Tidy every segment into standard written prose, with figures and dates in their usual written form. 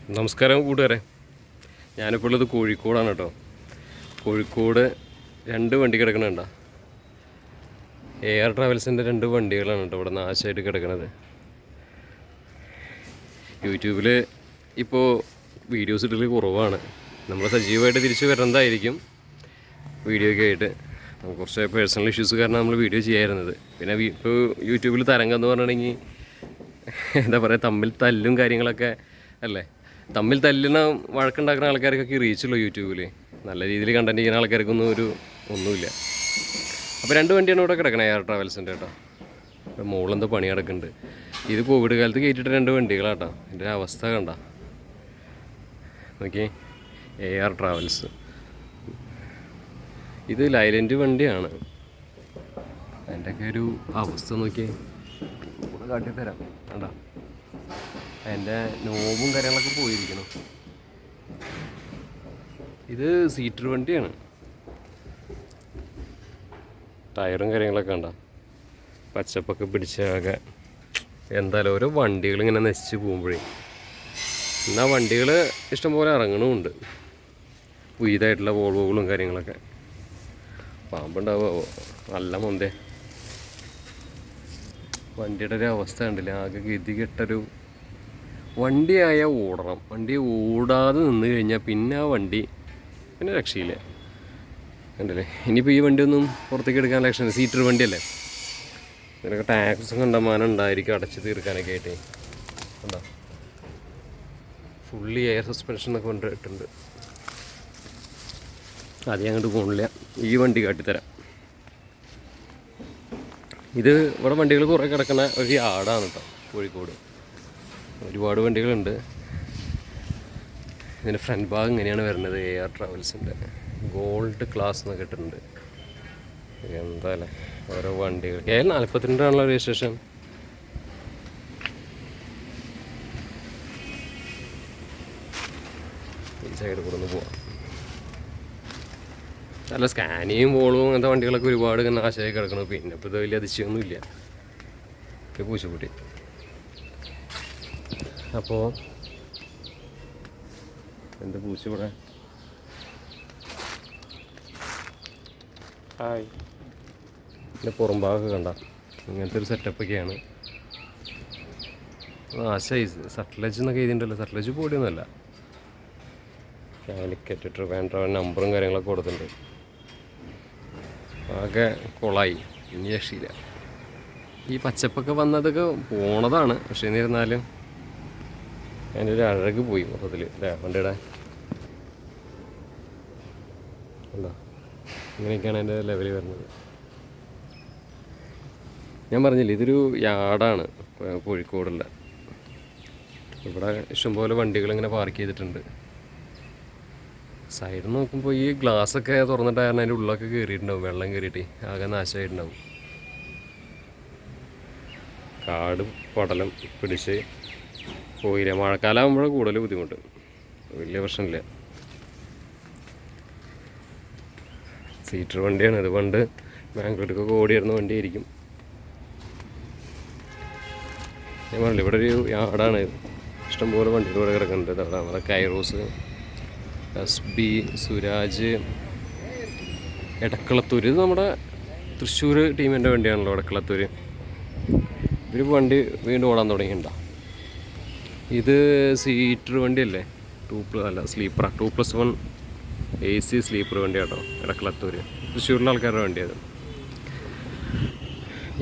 നമസ്കാരം കൂട്ടുകാരെ, ഞാനിപ്പോൾ ഉള്ളത് കോഴിക്കോടാണ് കേട്ടോ. കോഴിക്കോട് രണ്ട് വണ്ടി കിടക്കണുണ്ടോ? AR ട്രാവൽസിൻ്റെ രണ്ട് വണ്ടികളാണ് കേട്ടോ ഇവിടെ നാശമായിട്ട് കിടക്കുന്നത്. യൂട്യൂബിൽ ഇപ്പോൾ വീഡിയോസ് ഇടൽ കുറവാണ്. നമ്മൾ സജീവമായിട്ട് തിരിച്ച് വരുന്നതായിരിക്കും വീഡിയോയ്ക്ക് ആയിട്ട്. കുറച്ച് പേഴ്സണൽ ഇഷ്യൂസ് കാരണം നമ്മൾ വീഡിയോ ചെയ്യാറുന്നത്. പിന്നെ ഇപ്പോൾ യൂട്യൂബിൽ തരംഗം എന്ന് പറഞ്ഞിട്ടുണ്ടെങ്കിൽ എന്താ പറയുക, തമ്മിൽ തല്ലും കാര്യങ്ങളൊക്കെ അല്ലേ. തമ്മിൽ തല്ലുന്ന വഴക്കുണ്ടാക്കുന്ന ആൾക്കാർക്കൊക്കെ റീച്ചുള്ളൂ യൂട്യൂബിൽ. നല്ല രീതിയിൽ കണ്ടന്റ് ചെയ്യുന്ന ആൾക്കാർക്കൊന്നും ഒന്നുമില്ല. അപ്പോൾ രണ്ട് വണ്ടിയാണ് ഇവിടെ കിടക്കണത് AR ട്രാവൽസിൻ്റെ കേട്ടോ. മുകളെന്തോ പണി കിടക്കുന്നുണ്ട്. ഇത് കോവിഡ് കാലത്ത് കയറ്റിയിട്ട് രണ്ട് വണ്ടികളാട്ടോ. ഇതിൻ്റെ അവസ്ഥ കണ്ട നോക്കി. AR ട്രാവൽസ് ഇത് ലൈലൻഡ് വണ്ടിയാണ്. അതിൻ്റെയൊക്കെ ഒരു അവസ്ഥ നോക്കി ഇവിടെ കാട്ടിത്തരാം. കണ്ട അതിൻ്റെ നോബും കാര്യങ്ങളൊക്കെ പോയിരിക്കണം. ഇത് സീറ്റർ വണ്ടിയാണ്. ടയറും കാര്യങ്ങളൊക്കെ കണ്ട പച്ചപ്പൊക്കെ പിടിച്ചാകെ. എന്തായാലും ഓരോ വണ്ടികൾ ഇങ്ങനെ നശിച്ച് പോകുമ്പോഴേ എന്നാൽ വണ്ടികൾ ഇഷ്ടംപോലെ ഇറങ്ങണമുണ്ട്. പുതിയതായിട്ടുള്ള വോൾവോകളും കാര്യങ്ങളൊക്കെ. പാമ്പുണ്ടാവുമോ? നല്ല മൊന്തേ. വണ്ടിയുടെ ഒരു അവസ്ഥ കണ്ടില്ല, ആകെ ഗതികെട്ടൊരു വണ്ടിയായ ഓടണം. വണ്ടി ഓടാതെ നിന്ന് കഴിഞ്ഞാൽ പിന്നെ ആ വണ്ടി പിന്നെ രക്ഷയില്ല. കണ്ടില്ലേ? ഇനിയിപ്പോൾ ഈ വണ്ടിയൊന്നും പുറത്തേക്ക് എടുക്കാൻ ലക്ഷണം. സീറ്റർ വണ്ടിയല്ലേ, ഇതിനൊക്കെ ടാക്സും കണ്ടമാനം ഉണ്ടായിരിക്കും അടച്ച് തീർക്കാനൊക്കെ ആയിട്ട്. എന്താ ഫുള്ളി എയർ സസ്പെൻഷൻ എന്നൊക്കെ കൊണ്ടിട്ടുണ്ട്. ആദ്യം അങ്ങോട്ട് പോകണില്ല. ഈ വണ്ടി കാട്ടിത്തരാം. ഇത് ഇവിടെ വണ്ടികൾ കുറേ കിടക്കുന്ന ഒരു യാർഡാണ് കേട്ടോ കോഴിക്കോട്. ഒരുപാട് വണ്ടികളുണ്ട്. ഇതിൻ്റെ ഫ്രണ്ട് ഭാഗം ഇങ്ങനെയാണ് വരുന്നത്. AR ട്രാവൽസിൻ്റെ ഗോൾഡ് ക്ലാസ് എന്നൊക്കെ ഇട്ടിട്ടുണ്ട്. എന്താല്ലേ ഓരോ വണ്ടികൾ. KL 42 registration. ഈ സൈഡ് കൂടെ ഒന്ന് പോവാം. നല്ല സ്കാനിയും ബോളും അങ്ങനത്തെ വണ്ടികളൊക്കെ ഒരുപാട് നാശമായി കിടക്കണം. പിന്നെ ഇപ്പോൾ ഇത് വലിയ അതിശയമൊന്നുമില്ല. പൂച്ചക്കുട്ടി. അപ്പോൾ എന്താ പൂച്ച ഇവിടെ? ഹായ്. പിന്നെ പുറം ഭാഗമൊക്കെ കണ്ട ഇങ്ങനത്തെ ഒരു സെറ്റപ്പൊക്കെയാണ്. സൈസ് സട്ട്ലജ് എന്നൊക്കെ എഴുതിയിട്ടുണ്ടല്ലോ. സട്ട്ലജ് പൊടിയൊന്നുമല്ല. കാലിക്കറ്റ് ട്രിവാൻഡ്രം നമ്പറും കാര്യങ്ങളൊക്കെ കൊടുത്തിട്ടുണ്ട്. ആകെ കൊളായി. ഇനി രക്ഷയില്ല. ഈ പച്ചപ്പൊക്കെ വന്നതൊക്കെ പോണതാണ്. പക്ഷേ എന്നിരുന്നാലും അതിൻ്റെ ഒരു അഴക് പോയി മൊത്തത്തിൽ അല്ലേ വണ്ടിയുടെ. എന്താ ഇങ്ങനെയൊക്കെയാണ് അതിൻ്റെ ലെവൽ വരുന്നത്. ഞാൻ പറഞ്ഞില്ലേ, ഇതൊരു യാർഡാണ് കോഴിക്കോടുള്ള. ഇവിടെ ഇഷ്ടംപോലെ വണ്ടികളിങ്ങനെ പാർക്ക് ചെയ്തിട്ടുണ്ട്. സൈഡ് നോക്കുമ്പോൾ ഈ ഗ്ലാസ്സൊക്കെ തുറന്നിട്ടായിരുന്നു അതിൻ്റെ ഉള്ളൊക്കെ കയറിയിട്ടുണ്ടാവും. വെള്ളം കയറിയിട്ട് ആകെ നാശമായിട്ടുണ്ടാവും. കാട് പടലം പിടിച്ച് പോയില്ല. മഴക്കാലമാകുമ്പോഴേ കൂടുതൽ ബുദ്ധിമുട്ട്. വലിയ പ്രശ്നമില്ല. സീറ്റർ വണ്ടിയാണ്. ഇത് പണ്ട് ബാംഗ്ലൂരിലേക്കൊക്കെ ഓടിയിരുന്ന വണ്ടിയായിരിക്കും. ഞാൻ പറഞ്ഞില്ല, ഇവിടെ ഒരു യാർഡാണ്. ഇഷ്ടംപോലെ വണ്ടികൾ ഇവിടെ കിടക്കുന്നുണ്ട്. നമ്മുടെ കൈറോസ്, SB, സുരാജ്, എടക്കളത്തൂർ. ഇത് നമ്മുടെ തൃശ്ശൂർ ടീമിൻ്റെ വണ്ടിയാണല്ലോ എടക്കളത്തൂർ. ഇവർ വണ്ടി വീണ്ടും ഓടാൻ തുടങ്ങിയിട്ടുണ്ടോ? ഇത് സീറ്റർ വണ്ടിയല്ലേ, സ്ലീപ്പറാ. 2+1 AC സ്ലീപ്പർ വണ്ടി കേട്ടോ. എടക്കളത്തൂർ തൃശ്ശൂരിലെ ആൾക്കാരുടെ വണ്ടിയത്.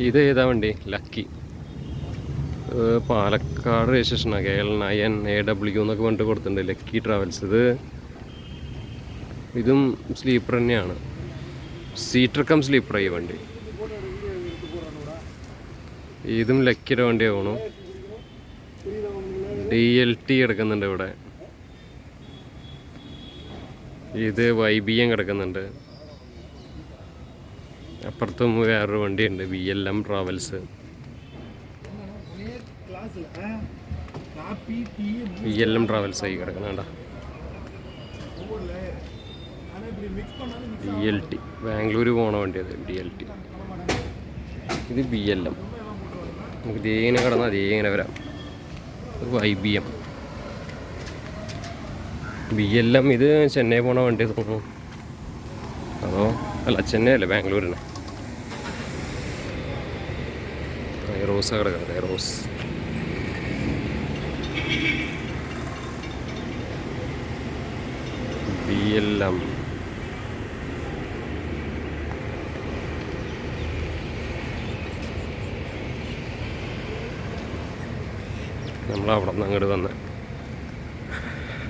ഇത് ഏതാ വണ്ടി? ലക്കി. പാലക്കാട് രജിസ്ട്രേഷനാണ്. KL 9AW എന്നൊക്കെ വണ്ടി കൊടുത്തിട്ടുണ്ട്. Lucky travels. ഇതും സ്ലീപ്പർ തന്നെയാണ്. സീറ്റർ കം സ്ലീപ്പറാണ് ഈ വണ്ടി. ഇതും ലക്കിയുടെ വണ്ടിയാവണം. DLT കിടക്കുന്നുണ്ട് ഇവിടെ. ഇത് YBM കിടക്കുന്നുണ്ട്. അപ്പുറത്തും വേറൊരു വണ്ടിയുണ്ട്, VLM ട്രാവൽസ്. VLM ട്രാവൽസ് ആയി കിടക്കുന്നുണ്ടോ. DLT ബാംഗ്ലൂർ പോണ വണ്ടിയത്. DLT. ഇത് VLM. നമുക്ക് ഇതേങ്ങനെ കിടന്നാൽ അതേങ്ങനെ വരാം. YBM. BLM ഇത് ചെന്നൈ പോണ വണ്ടി തോന്നുന്നു. അതോ അല്ല, ചെന്നൈ അല്ലേ, ബാംഗ്ലൂരിന്. റോസ് കിടക്കുന്നത്, റോസ്. BLM നമ്മളവിടെ നിന്ന് അങ്ങോട്ട് വന്ന്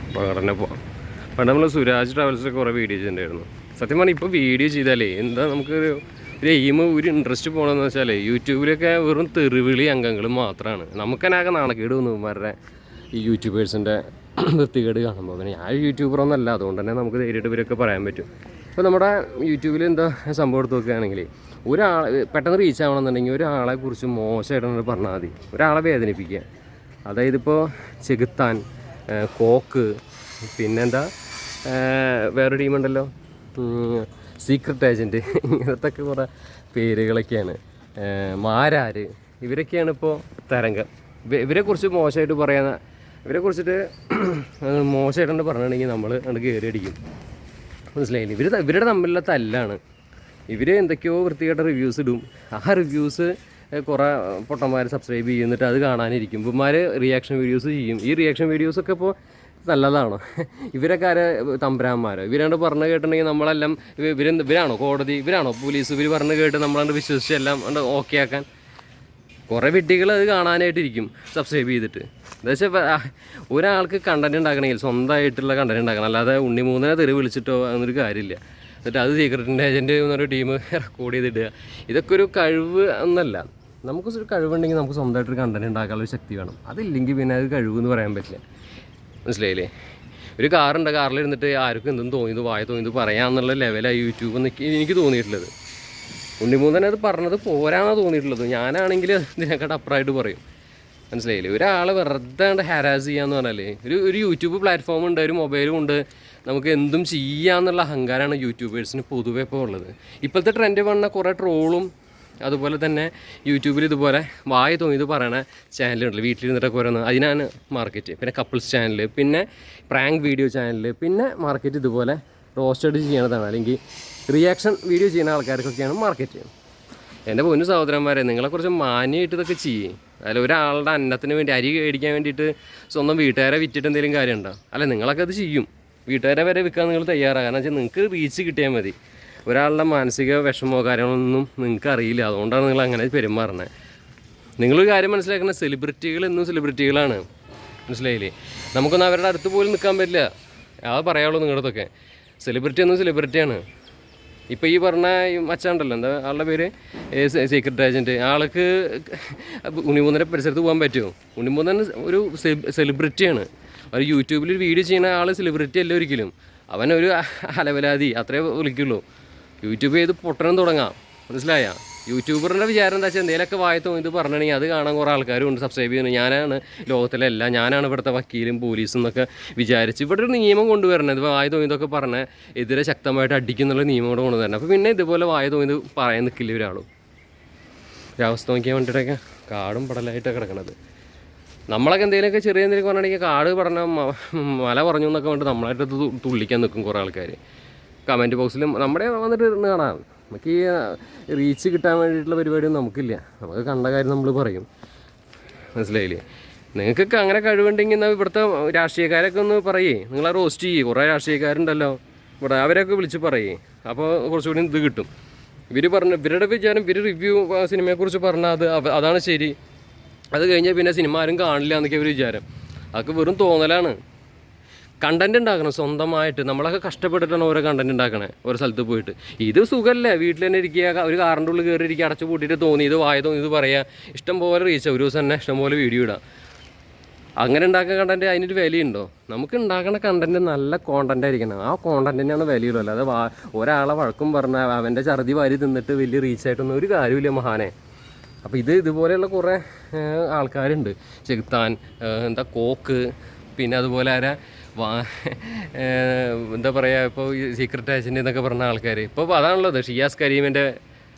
അപ്പോൾ അവിടെ പോവാം. പണ്ട് നമ്മൾ സുരാജ് ട്രാവൽസിൽ കുറേ വീഡിയോ ചെയ്തിട്ടുണ്ടായിരുന്നു. സത്യം പറഞ്ഞാൽ ഇപ്പോൾ വീഡിയോ ചെയ്താലേ എന്താ നമുക്കൊരു എയിം, ഒരു ഇൻട്രസ്റ്റ് പോകണമെന്ന് വെച്ചാൽ യൂട്യൂബിലൊക്കെ വെറും തെറിവിളി അംഗങ്ങൾ മാത്രമാണ്. നമുക്കെന്നാകെ നാണക്കേട് തോന്നും ഇവരുടെ ഈ യൂട്യൂബേഴ്സിൻ്റെ വൃത്തികേട് കാണുമ്പോൾ. പിന്നെ ഞാൻ യൂട്യൂബറൊന്നല്ല, അതുകൊണ്ട് തന്നെ നമുക്ക് ധൈര്യമായിട്ട് ഇവരൊക്കെ പറയാൻ പറ്റും. ഇപ്പോൾ നമ്മുടെ യൂട്യൂബിൽ എന്താ സംഭവം എടുത്ത് നോക്കുകയാണെങ്കിൽ, ഒരാൾ പെട്ടെന്ന് റീച്ച് ആവണമെന്നുണ്ടെങ്കിൽ ഒരാളെ കുറിച്ച് മോശമായിട്ടാണ് പറഞ്ഞാൽ മതി, ഒരാളെ വേദനിപ്പിക്കുക. അതായത് ഇപ്പോൾ ചെകുത്താൻ, കോക്ക്, പിന്നെന്താ വേറെ ടീമുണ്ടല്ലോ, സീക്രട്ട് ഏജൻറ്റ്, ഇങ്ങനത്തെ കുറേ പേരുകളൊക്കെയാണ്. മാരാര്, ഇവരൊക്കെയാണ് ഇപ്പോൾ തരംഗം. ഇവരെക്കുറിച്ച് മോശമായിട്ട് പറയുന്ന, ഇവരെ കുറിച്ചിട്ട് മോശമായിട്ടുണ്ട് പറഞ്ഞിട്ടുണ്ടെങ്കിൽ നമ്മൾ അങ്ങോട്ട് കയറി അടിക്കും. മനസ്സിലായില്ലേ? ഇവരുടെ തമ്മിലുള്ള തല്ലാണ്. ഇവർ എന്തൊക്കെയോ വൃത്തികെട്ട റിവ്യൂസ് ഇടും. ആ റിവ്യൂസ് കുറേ പൊട്ടന്മാർ സബ്സ്ക്രൈബ് ചെയ്യുന്നിട്ട് അത് കാണാനിരിക്കും. ഇവന്മാർ റിയാക്ഷൻ വീഡിയോസ് ചെയ്യും. ഈ റിയാക്ഷൻ വീഡിയോസൊക്കെ ഇപ്പോൾ നല്ലതാണോ? ഇവരൊക്കെ ആരെ തമ്പുരാന്മാരോ? ഇവരാണ്ട് പറഞ്ഞ് കേട്ടിട്ടുണ്ടെങ്കിൽ നമ്മളെല്ലാം ഇവരാണോ കോടതി, ഇവരാണോ പോലീസ്? ഇവർ പറഞ്ഞ് കേട്ട് നമ്മളാണ്ട് വിശ്വസിച്ച് എല്ലാം ഓക്കെ ആക്കാൻ കുറേ വിഡ്ഢികൾ അത് കാണാനായിട്ടിരിക്കും സബ്സ്ക്രൈബ് ചെയ്തിട്ട്. എന്താ വെച്ചാൽ ഒരാൾക്ക് കണ്ടൻറ് ഉണ്ടാക്കണമെങ്കിൽ സ്വന്തമായിട്ടുള്ള കണ്ടൻറ് ഉണ്ടാക്കണം, അല്ലാതെ ഉണ്ണിമൂന്നിനെ തെറി വിളിച്ചിട്ടോ എന്നൊരു കാര്യമില്ല. എന്നിട്ട് അത് സീക്രട്ടിൻ്റെ ഏജൻറ്റ് എന്നൊരു ടീം റെക്കോർഡ് ചെയ്തിടുക. ഇതൊക്കെ ഒരു കഴിവ് എന്നല്ല. നമുക്കൊരു കഴിവുണ്ടെങ്കിൽ നമുക്ക് സ്വന്തമായിട്ടൊരു കണ്ടൻറ് ഉണ്ടാക്കാനുള്ള ശക്തി വേണം. അതില്ലെങ്കിൽ പിന്നെ അത് കഴിവെന്ന് പറയാൻ പറ്റില്ല. മനസ്സിലായില്ലേ? ഒരു കാറുണ്ട്, കാറിലിരുന്നിട്ട് ആർക്കും എന്തും തോന്നിയത് വായ തോന്നിയത് പറയാമെന്നുള്ള ലെവലായി യൂട്യൂബ് എനിക്ക് തോന്നിയിട്ടുള്ളത്. ഉണ്ണിമൂന്നനെ അത് പറഞ്ഞത് പോരാന്നാണ് തോന്നിയിട്ടുള്ളത്. ഞാനാണെങ്കിൽ ഇതിനെക്കാട്ട് അപ്പുറമായിട്ട് പറയും. മനസ്സിലായില്ലേ? ഒരാളെ വെറുതെ ഹാരാസ് ചെയ്യാന്ന് പറഞ്ഞാൽ ഒരു യൂട്യൂബ് പ്ലാറ്റ്ഫോം ഉണ്ട്, ഒരു മൊബൈലും ഉണ്ട്, നമുക്ക് എന്തും ചെയ്യാമെന്നുള്ള അഹങ്കാരമാണ് യൂട്യൂബേഴ്സിന് പൊതുവെ ഇപ്പോൾ ഉള്ളത്. ഇപ്പോഴത്തെ ട്രെൻഡ് വന്ന കുറേ ട്രോളും അതുപോലെ തന്നെ യൂട്യൂബിൽ ഇതുപോലെ വായ തോന്നിയത് പറയണ ചാനലുണ്ടല്ലോ, വീട്ടിലിരുന്നിട്ടൊക്കെ ഓരോന്ന്, അതിനാണ് മാർക്കറ്റ്. പിന്നെ കപ്പിൾസ് ചാനൽ, പിന്നെ പ്രാങ്ക് വീഡിയോ ചാനൽ, പിന്നെ മാർക്കറ്റ് ഇതുപോലെ റോസ്റ്റഡ് ചെയ്യണതാണ്, അല്ലെങ്കിൽ റിയാക്ഷൻ വീഡിയോ ചെയ്യുന്ന ആൾക്കാർക്കൊക്കെയാണ് മാർക്കറ്റ്. എൻ്റെ പൊന്നു സഹോദരന്മാരെ, നിങ്ങളെക്കുറിച്ച് മാന്യമായിട്ട് ഇതൊക്കെ ചെയ്യേ. അതിൽ ഒരാളുടെ അന്നത്തിന് വേണ്ടി, അരി മേടിക്കാൻ വേണ്ടിയിട്ട് സ്വന്തം വീട്ടുകാരെ വിറ്റിട്ട് എന്തെങ്കിലും കാര്യമുണ്ടോ? അല്ല, നിങ്ങളൊക്കെ അത് ചെയ്യും. വീട്ടുകാരെ വരെ വിൽക്കാൻ നിങ്ങൾ തയ്യാറാണ്. കാരണം വെച്ചാൽ നിങ്ങൾക്ക് റീച്ച് കിട്ടിയാൽ മതി. ഒരാളുടെ മാനസിക വിഷമോ കാര്യങ്ങളൊന്നും നിങ്ങൾക്ക് അറിയില്ല. അതുകൊണ്ടാണ് നിങ്ങൾ അങ്ങനെ പെരുമാറുന്നത്. നിങ്ങളൊരു കാര്യം മനസ്സിലാക്കുന്ന, സെലിബ്രിറ്റികൾ എന്നും സെലിബ്രിറ്റികളാണ്. മനസ്സിലായില്ലേ? നമുക്കൊന്നും അവരുടെ അടുത്ത് പോലും നിൽക്കാൻ പറ്റില്ല. അത് പറയാനുള്ളൂ നിങ്ങളുടെതൊക്കെ. സെലിബ്രിറ്റി എന്നും സെലിബ്രിറ്റിയാണ്. ഇപ്പോൾ ഈ പറഞ്ഞ മച്ചാണ്ടല്ലോ, എന്താ ആളുടെ പേര്, സീക്രട്ട് ഏജൻറ്റ്, ആൾക്ക് ഉണ്ണിമൂന്നൻ്റെ പരിസരത്ത് പോകാൻ പറ്റുമോ? ഉണ്ണിമൂന്നൻ ഒരു സെലിബ്രിറ്റിയാണ്. ഒരു യൂട്യൂബിൽ വീഡിയോ ചെയ്യുന്ന ആൾ സെലിബ്രിറ്റി അല്ല ഒരിക്കലും. അവനൊരു അലവലാതി അത്രേ വിളിക്കുള്ളൂ. യൂട്യൂബ് ചെയ്ത് പൊട്ടണം തുടങ്ങാം. മനസ്സിലായ? യൂട്യൂബറിൻ്റെ വിചാരം എന്താ വെച്ചാൽ എന്തെങ്കിലുമൊക്കെ വായ തോന്നിയത് പറഞ്ഞിട്ടുണ്ടെങ്കിൽ അത് കാണാൻ കുറേ ആൾക്കാരും ഉണ്ട്, സബ്സ്ക്രൈബ് ചെയ്യുന്നത്. ഞാനാണ് ലോകത്തിലല്ല, ഞാനാണ് ഇവിടുത്തെ വക്കീലും പോലീസും എന്നൊക്കെ വിചാരിച്ച് ഇവിടെ ഒരു നിയമം കൊണ്ടുവരണം. ഇത് വായ തോന്നിയതൊക്കെ പറഞ്ഞ് എതിരെ ശക്തമായിട്ട് അടിക്കുന്നുള്ള നിയമം കൂടെ കൊണ്ടുവരണം. അപ്പോൾ പിന്നെ ഇതുപോലെ വായ തോന്നിയത് പറയാൻ നിൽക്കില്ല ഒരാളും. ഒരവസ്ഥ നോക്കിയാൽ വേണ്ടിയിട്ടൊക്കെ കാടും പടലായിട്ടൊക്കെ കിടക്കണത്. നമ്മളൊക്കെ എന്തെങ്കിലുമൊക്കെ ചെറിയ എന്തെങ്കിലും പറഞ്ഞിട്ടുണ്ടെങ്കിൽ കാട് പറഞ്ഞ മല പറഞ്ഞു എന്നൊക്കെ വേണ്ടിയിട്ട് നമ്മളായിട്ട് തുള്ളിക്കാൻ നിൽക്കും കുറേ ആൾക്കാർ. കമൻറ്റ് ബോക്സിലും നമ്മുടെ വന്നിട്ട് കാണാം. നമുക്ക് ഈ റീച്ച് കിട്ടാൻ വേണ്ടിയിട്ടുള്ള പരിപാടിയൊന്നും നമുക്കില്ല. നമുക്ക് കണ്ട കാര്യം നമ്മൾ പറയും. മനസ്സിലായില്ലേ? നിങ്ങൾക്കൊക്കെ അങ്ങനെ കഴിവുണ്ടെങ്കിൽ എന്നാൽ ഇവിടുത്തെ രാഷ്ട്രീയക്കാരൊക്കെ ഒന്ന് പറയേ, നിങ്ങളെ റോസ്റ്റ് ചെയ്യേ. കുറേ രാഷ്ട്രീയക്കാരുണ്ടല്ലോ ഇവിടെ, അവരൊക്കെ വിളിച്ച് പറയേ. അപ്പോൾ കുറച്ചുകൂടി ഇത് കിട്ടും. ഇവരുടെ വിചാരം, ഇവർ റിവ്യൂ സിനിമയെക്കുറിച്ച് പറഞ്ഞാൽ അതാണ് ശരി. അത് കഴിഞ്ഞാൽ പിന്നെ സിനിമ ആരും കാണില്ല എന്നൊക്കെ ഒരു വിചാരം. അതൊക്കെ വെറും തോന്നലാണ്. കണ്ടൻറ് ഉണ്ടാക്കണം സ്വന്തമായിട്ട്. നമ്മളൊക്കെ കഷ്ടപ്പെട്ടിട്ടാണ് ഓരോ കണ്ടൻറ് ഉണ്ടാക്കണേ ഓരോ സ്ഥലത്ത് പോയിട്ട്. ഇത് സുഖമല്ലേ, വീട്ടിൽ തന്നെ ഇരിക്കുക, ഒരു കാറിൻ്റെ ഉള്ളിൽ കയറി ഇരിക്കുക, അടച്ചു പൂട്ടിയിട്ട് തോന്നിയത് വായ തോന്നിയത് പറയുക, ഇഷ്ടംപോലെ റീച്ച്, ഒരു ദിവസം തന്നെ ഇഷ്ടംപോലെ വീഡിയോ ഇടാം. അങ്ങനെ ഉണ്ടാക്കുന്ന കണ്ടൻറ് അതിനൊരു വിലയുണ്ടോ? നമുക്ക് ഉണ്ടാക്കുന്ന കണ്ടൻറ് നല്ല കോണ്ടൻ്റ് ആയിരിക്കണം. ആ കോണ്ടൻറ്റിനാണ് വിലയുള്ളൂ. അല്ലാതെ ഒരാളെ വഴക്കും പറഞ്ഞാൽ അവൻ്റെ ഛർദി വാരി തിന്നിട്ട് വലിയ റീച്ചായിട്ടൊന്നും ഒരു കാര്യമില്ല മഹാനെ. അപ്പോൾ ഇതുപോലെയുള്ള കുറേ ആൾക്കാരുണ്ട്. ചെകുത്താൻ, എന്താ കോക്ക്, പിന്നെ അതുപോലെ ആരാ എന്താ പറയുക, ഇപ്പോൾ ഈ സീക്രട്ട് ഏജൻറ്റ് എന്നൊക്കെ പറഞ്ഞ ആൾക്കാർ. ഇപ്പോൾ അതാണുള്ളത്. ഷിയാസ് കരീമിൻ്റെ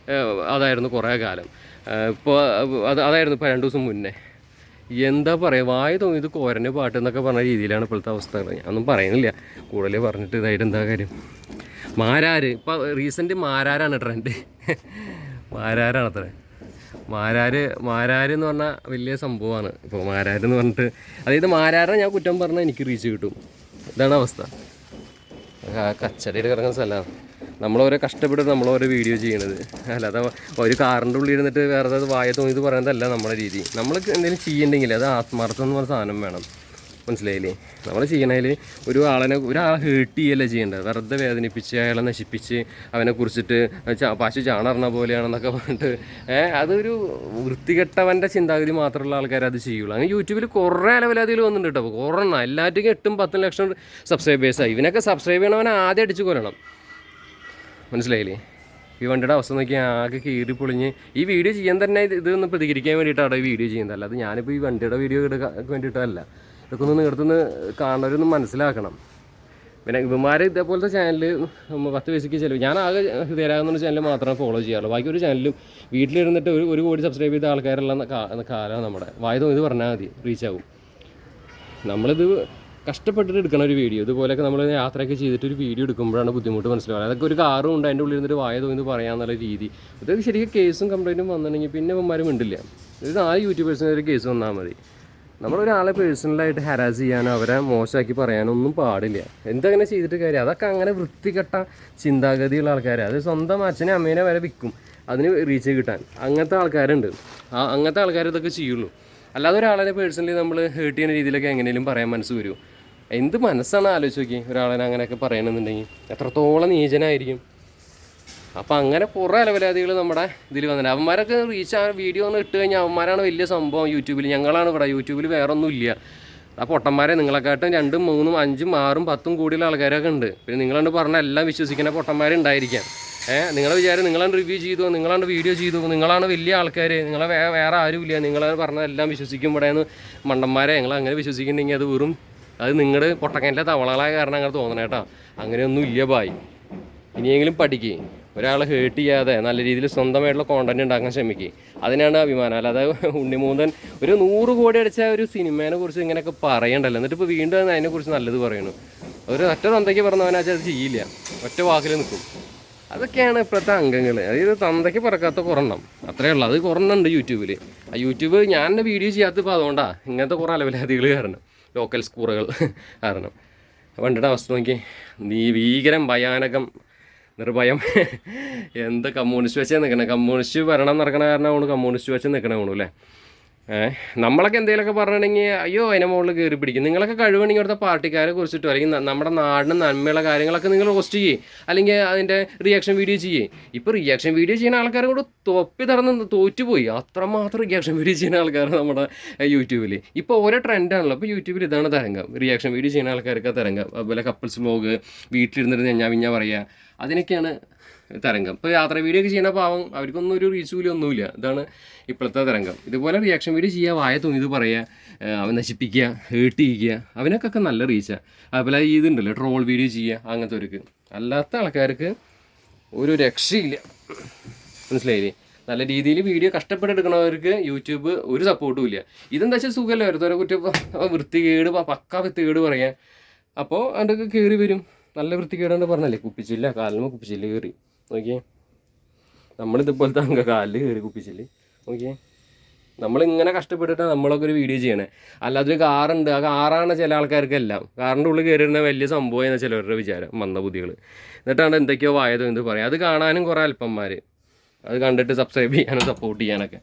അതായിരുന്നു കുറേ കാലം. ഇപ്പോൾ അതായിരുന്നു ഇപ്പോൾ 2 ദിവസം മുന്നേ. എന്താ പറയുക, വായ തോന്നിയത് കോരൻ്റെ പാട്ട് എന്നൊക്കെ പറഞ്ഞ രീതിയിലാണ് ഇപ്പോഴത്തെ അവസ്ഥകൾ. ഞാനൊന്നും പറയുന്നില്ല കൂടുതൽ പറഞ്ഞിട്ട് ഇതായിട്ട് എന്താ കാര്യം. മാരാര് ഇപ്പോൾ റീസെൻറ്റ് മാരാരാണ് ട്രെൻഡ്. മാരാരാണ് അത്ര. മാരാര് എന്ന് പറഞ്ഞാൽ വലിയ സംഭവമാണ് ഇപ്പോൾ. മാരാരെന്ന് പറഞ്ഞിട്ട് അതായത് മാരാരെ ഞാൻ കുറ്റം പറഞ്ഞാൽ എനിക്ക് റീച്ച് കിട്ടും. ഇതാണ് അവസ്ഥ. കച്ചടയിൽ കിടക്കുന്ന സ്ഥലമാണ്. നമ്മളോരോ കഷ്ടപ്പെട്ട് നമ്മളോരോ വീഡിയോ ചെയ്യണത്. അല്ലാതെ ഒരു കാറിൻ്റെ ഉള്ളിൽ ഇരുന്നിട്ട് വേറെ വായ തോന്നിയത് പറയുന്നതല്ല നമ്മുടെ രീതി. നമ്മൾ എന്തെങ്കിലും ചെയ്യണ്ടെങ്കിൽ അത് ആത്മാർത്ഥം എന്ന് പറഞ്ഞ സാധനം വേണം. മനസ്സിലായില്ലേ? നമ്മൾ ചെയ്യണതിൽ ഒരാളെ ഹേർട്ട് ചെയ്യല്ല ചെയ്യേണ്ടത്. വെറുതെ വേദനിപ്പിച്ച് അയാളെ നശിപ്പിച്ച് അവനെ കുറിച്ചിട്ട് പശു ചാണറിന പോലെയാണെന്നൊക്കെ പറഞ്ഞിട്ട് അതൊരു വൃത്തികെട്ടവൻ്റെ ചിന്താഗതി മാത്രമുള്ള ആൾക്കാർ അത് ചെയ്യുള്ളൂ. അങ്ങനെ യൂട്യൂബിൽ കുറേ ലെവലതിൽ വന്നിട്ടുണ്ട് കേട്ടോ. കുറേ എല്ലാറ്റിനും 8-10 ലക്ഷം സബ്സ്ക്രൈബേഴ്സായി. ഇവനൊക്കെ സബ്സ്ക്രൈബ് ചെയ്യണവനെ ആദ്യം അടിച്ചു കൊല്ലണം. മനസ്സിലായില്ലേ? ഈ വണ്ടിയുടെ അവസ്ഥ നോക്കി ആകെ കീറി പൊളിഞ്ഞ്. ഈ വീഡിയോ ചെയ്യാൻ തന്നെ ഇതൊന്ന് പ്രതികരിക്കാൻ വേണ്ടിയിട്ടാണ് ഈ വീഡിയോ ചെയ്യുന്നത്. അല്ലാതെ ഞാനിപ്പോൾ ഈ വണ്ടിയുടെ വീഡിയോ എടുക്കാൻ വേണ്ടിയിട്ടല്ല. ഇതൊക്കെ ഒന്ന് നിങ്ങളുടെ കാണുന്നവരൊന്നും മനസ്സിലാക്കണം. പിന്നെ ഇവന്മാർ ഇതേപോലത്തെ ചാനൽ 10 പൈസയ്ക്ക് ചിലവ്. ഞാൻ ആകെ ഹൃദയരാകുന്ന ചാനൽ മാത്രമേ ഫോളോ ചെയ്യാറുള്ളൂ. ബാക്കി ഒരു ചാനലും വീട്ടിലിരുന്നിട്ട് ഒരു കോടി സബ്സ്ക്രൈബ് ചെയ്ത ആൾക്കാരുള്ള കാലമാണ് നമ്മുടെ. വായതോ ഇത് പറഞ്ഞാൽ മതി, റീച്ച് ആവും. നമ്മളിത് കഷ്ടപ്പെട്ടിട്ട് എടുക്കണം ഒരു വീഡിയോ. ഇതുപോലെയൊക്കെ നമ്മൾ യാത്രയൊക്കെ ചെയ്തിട്ട് ഒരു വീഡിയോ എടുക്കുമ്പോഴാണ് ബുദ്ധിമുട്ട് മനസ്സിലാവുക. അതൊക്കെ ഒരു കാറും ഉണ്ട്, അതിൻ്റെ ഉള്ളിൽ ഇരുന്നിട്ട് വായ തോന്നി പറയാമെന്നുള്ള രീതി. ഇതൊക്കെ ശരിക്കും കേസും കംപ്ലയിൻറ്റും വന്നിട്ടുണ്ടെങ്കിൽ പിന്നെ ഇവന്മാരും മിണ്ടില്ല. ഇത് 4 യൂട്യൂബേഴ്സിന് ഒരു കേസ് വന്നാൽ മതി. നമ്മളൊരാളെ പേഴ്സണലായിട്ട് ഹരാസ് ചെയ്യാനോ അവരെ മോശമാക്കി പറയാനോ ഒന്നും പാടില്ല. എന്തങ്ങനെ ചെയ്തിട്ട് കാര്യം? അതൊക്കെ അങ്ങനെ വൃത്തികെട്ട ചിന്താഗതിയുള്ള ആൾക്കാർ. അത് സ്വന്തം അച്ഛനെ അമ്മേനെ വരെ വിൽക്കും അതിന് റീച്ച് കിട്ടാൻ. അങ്ങനത്തെ ആൾക്കാരുണ്ട്. അങ്ങനത്തെ ആൾക്കാർ ഇതൊക്കെ ചെയ്യുള്ളൂ. അല്ലാതെ ഒരാളെ പേഴ്സണലി നമ്മൾ ഹേർട്ട് ചെയ്യുന്ന രീതിയിലൊക്കെ എങ്ങനെയും പറയാൻ മനസ്സ് വരും. എന്ത് മനസ്സാണ് ആലോചിച്ച് നോക്കി. ഒരാളെ അങ്ങനെയൊക്കെ പറയണമെന്നുണ്ടെങ്കിൽ എത്രത്തോളം നീചനായിരിക്കും. അപ്പോൾ അങ്ങനെ കുറേ അലവലാദികൾ നമ്മുടെ ഇതിൽ വന്നിട്ടുണ്ട്. അവന്മാരൊക്കെ റീച്ച് ആ വീഡിയോ ഒന്ന് ഇട്ട് കഴിഞ്ഞാൽ അവന്മാരാണ് വലിയ സംഭവം യൂട്യൂബിൽ. ഞങ്ങളാണ് ഇവിടെ യൂട്യൂബിൽ വേറെ ഒന്നുമില്ല. ആ പൊട്ടന്മാരെ നിങ്ങളെക്കാട്ടും 2, 3, 5, 6, 10 കൂടിയുള്ള ആൾക്കാരൊക്കെ ഉണ്ട്. പിന്നെ നിങ്ങളാണ്ട് പറഞ്ഞാൽ എല്ലാം വിശ്വസിക്കുന്ന പൊട്ടന്മാരുണ്ടായിരിക്കാം. നിങ്ങളെ വിചാരം നിങ്ങളാണ് റിവ്യൂ ചെയ്തു, നിങ്ങളാണ് വീഡിയോ ചെയ്തു, നിങ്ങളാണ് വലിയ ആൾക്കാർ, നിങ്ങളെ വേറെ ആരുമില്ല, നിങ്ങളെ പറഞ്ഞാൽ എല്ലാം വിശ്വസിക്കും. ഇവിടെയെന്ന് മണ്ടന്മാരെ നിങ്ങൾ അങ്ങനെ വിശ്വസിക്കുന്നുണ്ടെങ്കിൽ അത് നിങ്ങളുടെ പൊട്ടക്കൻ്റെ തവളകളായ കാരണം അങ്ങനെ തോന്നണം കേട്ടോ. അങ്ങനെയൊന്നും ഇല്ല ബായ്. ഇനിയെങ്കിലും പഠിക്കുക. ഒരാളെ ഹേർട്ട് ചെയ്യാതെ നല്ല രീതിയിൽ സ്വന്തമായിട്ടുള്ള കോണ്ടൻറ്റ് ഉണ്ടാക്കാൻ ശ്രമിക്കുക. അതിനാണ് അഭിമാനം. അല്ലാതെ ഉണ്ണിമൂന്തൻ ഒരു 100 കോടി അടിച്ച ഒരു സിനിമേനെ കുറിച്ച് ഇങ്ങനെയൊക്കെ പറയണ്ടല്ലോ. എന്നിട്ട് ഇപ്പോൾ വീണ്ടും അതിനെക്കുറിച്ച് നല്ലത് പറയുന്നു. ഒരു ഒറ്റ തന്തയ്ക്ക് പറഞ്ഞവനാച്ചാൽ അത് ചെയ്യില്ല, ഒറ്റ വാക്കിൽ നിൽക്കും. അതൊക്കെയാണ് ഇപ്പോഴത്തെ അംഗങ്ങൾ. അതായത് തന്തയ്ക്ക് പറക്കാത്ത കുറണം, അത്രയേ ഉള്ളൂ. അത് കുറഞ്ഞുണ്ട് യൂട്യൂബിൽ. ആ യൂട്യൂബ് ഞാൻ എൻ്റെ വീഡിയോ ചെയ്യാത്തപ്പോൾ അതുകൊണ്ടാണ് ഇങ്ങനത്തെ കുറേ അലവലാദികൾ കാരണം, ലോക്കൽ സ്കൂറുകൾ കാരണം. വണ്ടിയുടെ അവസ്ഥ നോക്കി, ഭീകരം, ഭയാനകം, നിർഭയം. എന്ത് കമ്മ്യൂണിസ്റ്റ് വെച്ചേ നിൽക്കണേ. കമ്മ്യൂണിസ്റ്റ് ഭരണം നടക്കണ കാരണമാണ് കമ്മ്യൂണിസ്റ്റ് വെച്ച് നിൽക്കണേ വേണു അല്ലേ. നമ്മളൊക്കെ എന്തെങ്കിലുമൊക്കെ പറഞ്ഞിട്ടുണ്ടെങ്കിൽ അയ്യോ അതിനെ മുകളിൽ കയറി പിടിക്കും. നിങ്ങളൊക്കെ കഴിവുണ്ടെങ്കിൽ അവിടുത്തെ പാർട്ടിക്കാരെ കുറിച്ചിട്ടോ അല്ലെങ്കിൽ നമ്മുടെ നാടിന് നന്മയുള്ള കാര്യങ്ങളൊക്കെ നിങ്ങൾ പോസ്റ്റ് ചെയ്യേ, അല്ലെങ്കിൽ അതിൻ്റെ റിയാക്ഷൻ വീഡിയോ ചെയ്യേ. ഇപ്പോൾ റിയാക്ഷൻ വീഡിയോ ചെയ്യുന്ന ആൾക്കാരും കൂടെ തൊപ്പി തറന്ന് തോറ്റുപോയി. അത്രമാത്രം റിയാക്ഷൻ വീഡിയോ ചെയ്യുന്ന ആൾക്കാർ നമ്മുടെ യൂട്യൂബിൽ ഇപ്പോൾ ഓരോ ട്രെൻഡാണല്ലോ. ഇപ്പോൾ യൂട്യൂബിൽ ഇതാണ് തരംഗം. റിയാക്ഷൻ വീഡിയോ ചെയ്യുന്ന ആൾക്കാർക്ക് തരംഗം. അതുപോലെ കപ്പിൾസ് വ്ലോഗ്, വീട്ടിലിരുന്നിട്ട് ഞാൻ പറയുക, അതിനൊക്കെയാണ് തരംഗം. ഇപ്പോൾ യാത്ര വീഡിയോ ഒക്കെ ചെയ്യുന്ന പാവം അവർക്കൊന്നും ഒരു റീച്ച് കൂലി ഒന്നുമില്ല. ഇതാണ് ഇപ്പോഴത്തെ തരംഗം. ഇതുപോലെ റിയാക്ഷൻ വീഡിയോ ചെയ്യുക, വായ തോന്നിയത് പറയുക, അവൻ നശിപ്പിക്കുക, ഹേർട്ട് ചെയ്യുക, അവനൊക്കെ നല്ല റീച്ചാണ്. അതുപോലെ ഇതുണ്ടല്ലോ ട്രോൾ വീഡിയോ ചെയ്യുക, അങ്ങനത്തെവർക്ക്. അല്ലാത്ത ആൾക്കാർക്ക് ഒരു രക്ഷയില്ല. മനസ്സിലായില്ലേ? നല്ല രീതിയിൽ വീഡിയോ കഷ്ടപ്പെട്ടെടുക്കണവർക്ക് യൂട്യൂബ് ഒരു സപ്പോർട്ടും ഇല്ല. ഇതെന്താ വെച്ചാൽ സുഖമല്ലേ, ഓരോരുത്തരെ കുറ്റം വൃത്തികേട് പക്കാ വൃത്തികേട് പറയാൻ. അപ്പോൾ അതിൻ്റെ കയറി വരും. നല്ല വൃത്തികേടാണ്ട് പറഞ്ഞല്ലേ, കുപ്പിച്ചില്ല കാലിന് കുപ്പിച്ചില്ല കയറി നോക്കിയേ. നമ്മളിതുപോലത്തെ കാലിൽ കയറി കുപ്പിച്ചില്ല നോക്കിയേ. നമ്മളിങ്ങനെ കഷ്ടപ്പെട്ടിട്ടാണ് നമ്മളൊക്കെ ഒരു വീഡിയോ ചെയ്യണേ. അല്ലാതൊരു കാറുണ്ട്, ആ കാറാണ് ചില ആൾക്കാർക്കെല്ലാം. കാറിൻ്റെ ഉള്ളിൽ കയറിയിരുന്ന വലിയ സംഭവം എന്ന ചിലവരുടെ വിചാരം, മന്ദബുദ്ധികൾ. എന്നിട്ടാണ് എന്തൊക്കെയോ വായതോ എന്ത് പറയാം. അത് കാണാനും കുറേ അല്പന്മാർ, അത് കണ്ടിട്ട് സബ്സ്ക്രൈബ് ചെയ്യാനും സപ്പോർട്ട് ചെയ്യാനൊക്കെ.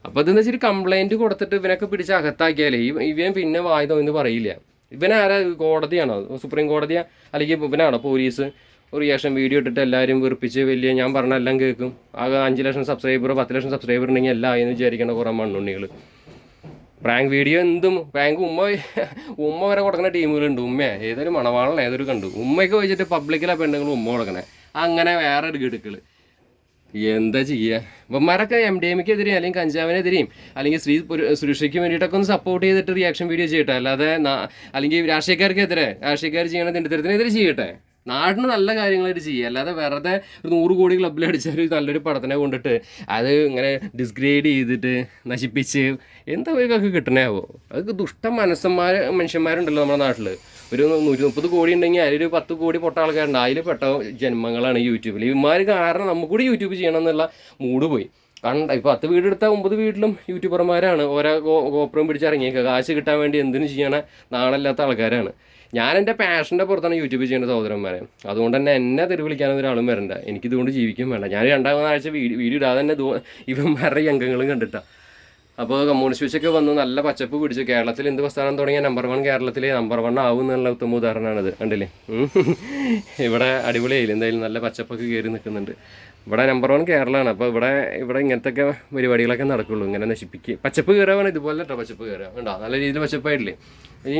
അപ്പോൾ ഇതെന്ന് വെച്ചിട്ട് കംപ്ലയിൻറ്റ് കൊടുത്തിട്ട് ഇവനൊക്കെ പിടിച്ച് അകത്താക്കിയാലേ ഇവൻ പിന്നെ വായതോ എന്ന് പറയില്ല. ഇവനാരാ? കോടതിയാണോ? സുപ്രീം കോടതിയാ? അല്ലെങ്കിൽ ഇവനാണോ പോലീസ്? റിയാക്ഷൻ വീഡിയോ ഇട്ടിട്ട് എല്ലാവരും വെറുപ്പിച്ച് വലിയ ഞാൻ പറഞ്ഞ എല്ലാം കേൾക്കും. ആകെ 5 ലക്ഷം സബ്സ്ക്രൈബർ 10 ലക്ഷം സബ്സ്ക്രൈബർ ഉണ്ടെങ്കിൽ എല്ലാം ആയെന്ന് വിചാരിക്കേണ്ട കുറേ മണ്ണുണ്ണികൾ. പ്രാങ്ക് വീഡിയോ എന്തും പ്രാങ്ക് ഉമ്മ വരെ കൊടുക്കുന്ന ടീമുകളുണ്ട്. ഏതൊരു മണവാളൻ ഏതൊരു കണ്ടു ഉമ്മയൊക്കെ വെച്ചിട്ട് പബ്ലിക്കിലെ പെണ്ണുങ്ങൾ ഉമ്മ കൊടുക്കണേ. അങ്ങനെ വേറെ ഒരു ഗിടുക്കൾ. എന്താ ചെയ്യുക? ഇവന്മാരൊക്കെ MDMA-ക്കെതിരെ അല്ലെങ്കിൽ കഞ്ചാവിനെതിരെയും അല്ലെങ്കിൽ സുരക്ഷയ്ക്ക് വേണ്ടിയിട്ടൊക്കെ ഒന്ന് സപ്പോർട്ട് ചെയ്തിട്ട് റിയാക്ഷൻ വീഡിയോ ചെയ്യട്ടെ. അല്ലാതെ അല്ലെങ്കിൽ രാഷ്ട്രീയക്കാർക്കെതിരെ, രാഷ്ട്രീയക്കാർ ചെയ്യണ തിണ്ടത്തരത്തിനെതിരെ ചെയ്യട്ടെ. നാടിന് നല്ല കാര്യങ്ങളായിട്ട് ചെയ്യുക. അല്ലാതെ വെറുതെ ഒരു 100 കോടി ക്ലബ്ബിൽ അടിച്ചാൽ നല്ലൊരു പടത്തിനെ കൊണ്ടിട്ട് അത് ഇങ്ങനെ ഡിസ്ഗ്രേഡ് ചെയ്തിട്ട് നശിപ്പിച്ച് എന്താ ഇവർക്ക് കിട്ടണേവോ. അതൊക്കെ മനുഷ്യന്മാരുണ്ടല്ലോ നമ്മുടെ നാട്ടിൽ. ഒരു 130 കോടി ഉണ്ടെങ്കിൽ അതിലൊരു 10 കോടി പൊട്ട ആൾക്കാരുണ്ട്. അതിൽ പെട്ട ജന്മങ്ങളാണ് യൂട്യൂബിൽ. ഇവന്മാർ കാരണം നമുക്ക് കൂടി യൂട്യൂബ് ചെയ്യണം എന്നുള്ള മൂഡ് പോയി. ഇപ്പോൾ 10 വീടെടുത്താൽ 9 വീട്ടിലും യൂട്യൂബർമാരാണ്. ഓരോ ഗോപ്രോയും പിടിച്ചിറങ്ങിയേക്കുക. കാശ് കിട്ടാൻ വേണ്ടി എന്തിനു ചെയ്യണ നാളല്ലാത്ത ആൾക്കാരാണ്. ഞാൻ എൻ്റെ പാഷൻ്റെ പുറത്താണ് യൂട്യൂബ് ചെയ്യുന്ന സഹോദരന്മാരെ. അതുകൊണ്ട് തന്നെ എന്നെ തെറി വിളിക്കാനൊന്നും ഒരാളും വരണ്ട. എനിക്കിതുകൊണ്ട് ജീവിക്കും വേണ്ട. ഞാൻ 2-3 ആഴ്ച വീഡിയോ ഇടാതെ തന്നെ ഇവന്മാരുടെ അംഗങ്ങളും കണ്ടിട്ടാണ്. അപ്പോൾ കമ്മ്യൂണിസ്റ്റ് വെച്ചൊക്കെ വന്ന് നല്ല പച്ചപ്പ് പിടിച്ചു. കേരളത്തിൽ എന്ത് പ്രസ്ഥാനം തുടങ്ങിയ നമ്പർ 1 കേരളത്തിൽ നമ്പർ 1 ആവും എന്നുള്ള ഉത്തമ ഉദാഹരണമാണിത്. കണ്ടില്ലേ? ഇവിടെ അടിപൊളിയായില്ല. എന്തായാലും നല്ല പച്ചപ്പൊക്കെ കയറി നിൽക്കുന്നുണ്ട്. ഇവിടെ നമ്പർ 1 കേരളമാണ്. അപ്പോൾ ഇവിടെ ഇങ്ങനത്തെ ഒക്കെ പരിപാടികളൊക്കെ നടക്കുള്ളൂ. ഇങ്ങനെ നശിപ്പിക്കുക. പച്ചപ്പ് കയറാൻ ഇതുപോലെ കേട്ടോ. പച്ചപ്പ് കയറുക ഉണ്ടോ? നല്ല രീതിയിൽ പച്ചപ്പായിട്ടില്ലേ?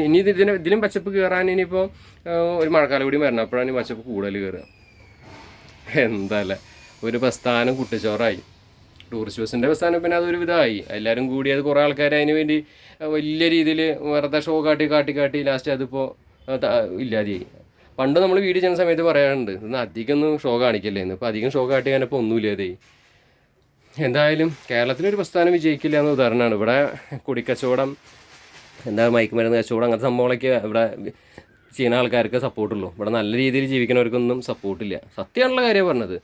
ഇനി ഇതിലും പച്ചപ്പ് കയറാൻ ഇനിയിപ്പോൾ ഒരു മഴക്കാലം കൂടി വരണം. അപ്പോഴാണ് പച്ചപ്പ് കൂടുതൽ കയറുക. എന്താല്ലേ ഒരു പ്രസ്ഥാനം കുട്ടിച്ചോറായി. ടൂറിസ്റ്റ് ബസ്സിൻ്റെ പ്രസ്ഥാനം പിന്നെ അതൊരു വിധമായി. എല്ലാവരും കൂടി അത് കുറേ ആൾക്കാർ അതിന് വേണ്ടി വലിയ രീതിയിൽ വെറുതെ ഷോ കാട്ടി ലാസ്റ്റ് അതിപ്പോൾ ഇല്ലാതെയായി. പണ്ട് നമ്മൾ വീഡിയോ ചെയ്യുന്ന സമയത്ത് പറയാറുണ്ട്, ഇന്ന് അധികം ഷോ കാണിക്കല്ലേ എന്ന്. ഇപ്പോൾ അധികം ഷോ കാട്ടിക്കാനിപ്പോൾ ഒന്നുമില്ലാതെയായി. എന്തായാലും കേരളത്തിലൊരു പ്രസ്ഥാനം വിജയിക്കില്ല എന്ന ഉദാഹരണമാണ്. ഇവിടെ കുടിക്കച്ചവടം, മയക്കുമരുന്ന് കച്ചവടം, അങ്ങനത്തെ സംഭവങ്ങളൊക്കെ ഇവിടെ ചെയ്യുന്ന ആൾക്കാർക്ക് സപ്പോർട്ടുള്ളൂ. ഇവിടെ നല്ല രീതിയിൽ ജീവിക്കുന്നവർക്കൊന്നും സപ്പോർട്ടില്ല. സത്യമാണുള്ള കാര്യമാണ് പറഞ്ഞത്.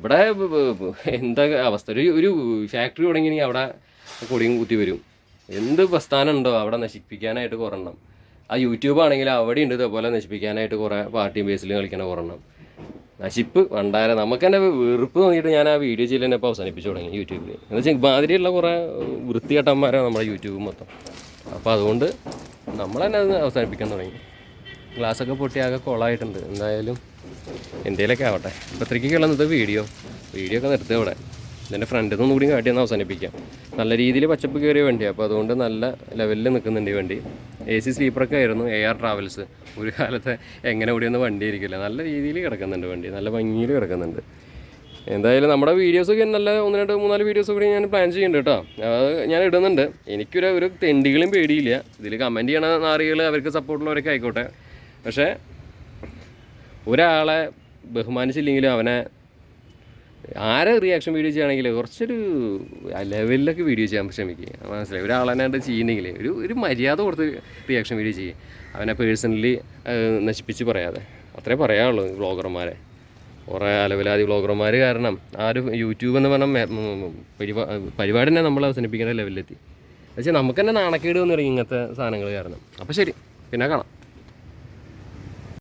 ഇവിടെ എന്താ അവസ്ഥ? ഒരു ഫാക്ടറി തുടങ്ങിയെങ്കിൽ അവിടെ കൊടിയും കുത്തി വരും. എന്ത് പ്രസ്ഥാനം ഉണ്ടോ അവിടെ നശിപ്പിക്കാനായിട്ട് കുറെണ്ണം. ആ യൂട്യൂബ് ആണെങ്കിൽ അവിടെ ഉണ്ട് ഇതേപോലെ നശിപ്പിക്കാനായിട്ട് കുറേ പാർട്ടി ബേസിൽ കളിക്കണ കുറെണ്ണം. നശിപ്പ് ഉണ്ടായാലേ നമുക്ക് തന്നെ വെറുപ്പ് തോന്നിയിട്ട് ഞാൻ ആ വീഡിയോ ചെയ്യൽ തന്നെ ഇപ്പോൾ അവസാനിപ്പിച്ചു തുടങ്ങി യൂട്യൂബിൽ. എന്ന് വെച്ചാൽ മാതിരിയുള്ള കുറേ വൃത്തികെട്ടന്മാരാണ് നമ്മുടെ യൂട്യൂബ് മൊത്തം. അപ്പോൾ അതുകൊണ്ട് നമ്മൾ തന്നെ അത് അവസാനിപ്പിക്കാൻ തുടങ്ങി. ഗ്ലാസ്സൊക്കെ പൊട്ടി ആകെ കൊളായിട്ടുണ്ട്. എന്തായാലും എന്തെങ്കിലുമൊക്കെ ആവട്ടെ. ഇപ്പോൾ ഇത്രയ്ക്കൊക്കെയുള്ള ഇന്നത്തെ വീഡിയോ ഒക്കെ നിർത്തുക ഇവിടെ. ഇതിൻ്റെ ഫ്രണ്ടിൽ നിന്നും കൂടി കാട്ടി ഒന്ന് അവസാനിപ്പിക്കാം. നല്ല രീതിയിൽ പച്ചപ്പ് കയറിയ വണ്ടിയാണ്. അപ്പോൾ അതുകൊണ്ട് നല്ല ലെവലിൽ നിൽക്കുന്നുണ്ട് ഈ വണ്ടി. AC സ്ലീപ്പറൊക്കെ ആയിരുന്നു AR ട്രാവൽസ്. ഒരു കാലത്തെ എങ്ങനെ ഓടിയൊന്നും വണ്ടി ആയിരിക്കില്ല. നല്ല രീതിയിൽ കിടക്കുന്നുണ്ട് വണ്ടി, നല്ല ഭംഗിയിൽ കിടക്കുന്നുണ്ട്. എന്തായാലും നമ്മുടെ വീഡിയോസൊക്കെ നല്ല 1, 2, 3, 4 വീഡിയോസ് കൂടി ഞാൻ പ്ലാൻ ചെയ്യുന്നുണ്ട് കേട്ടോ. അത് ഞാൻ ഇടുന്നുണ്ട്. എനിക്കൊരു തെണ്ടികളും പേടിയില്ല. ഇതിൽ കമൻറ്റ് ചെയ്യണ നാറികൾ അവർക്ക് സപ്പോർട്ടുള്ളവരൊക്കെ ആയിക്കോട്ടെ. പക്ഷേ ഒരാളെ ബഹുമാനിച്ചില്ലെങ്കിലും അവനെ ആരെ റിയാക്ഷൻ വീഡിയോ ചെയ്യുകയാണെങ്കിൽ കുറച്ചൊരു ലെവലിലൊക്കെ വീഡിയോ ചെയ്യാൻ ശ്രമിക്കുക. മനസ്സിലായി? ഒരാളെന്നാണ്ട് ചെയ്യുന്നെങ്കിൽ ഒരു മര്യാദ കൊടുത്ത് റിയാക്ഷൻ വീഡിയോ ചെയ്യുക. അവനെ പേഴ്സണലി നശിപ്പിച്ച് പറയാതെ. അത്രേ പറയാനുള്ളൂ വ്ളോഗർമാരെ. കുറേ അലവിലാതി വ്ളോഗർമാർ കാരണം ആ ഒരു യൂട്യൂബ് എന്ന് പറഞ്ഞ പരിപാടി തന്നെ നമ്മൾ അവസാനിപ്പിക്കേണ്ട ലെവലിലെത്തി. പക്ഷേ നമുക്ക് തന്നെ നാണക്കേട് വന്നിറങ്ങി ഇങ്ങനത്തെ സാധനങ്ങൾ കാരണം. അപ്പോൾ ശരി, പിന്നെ കാണാം.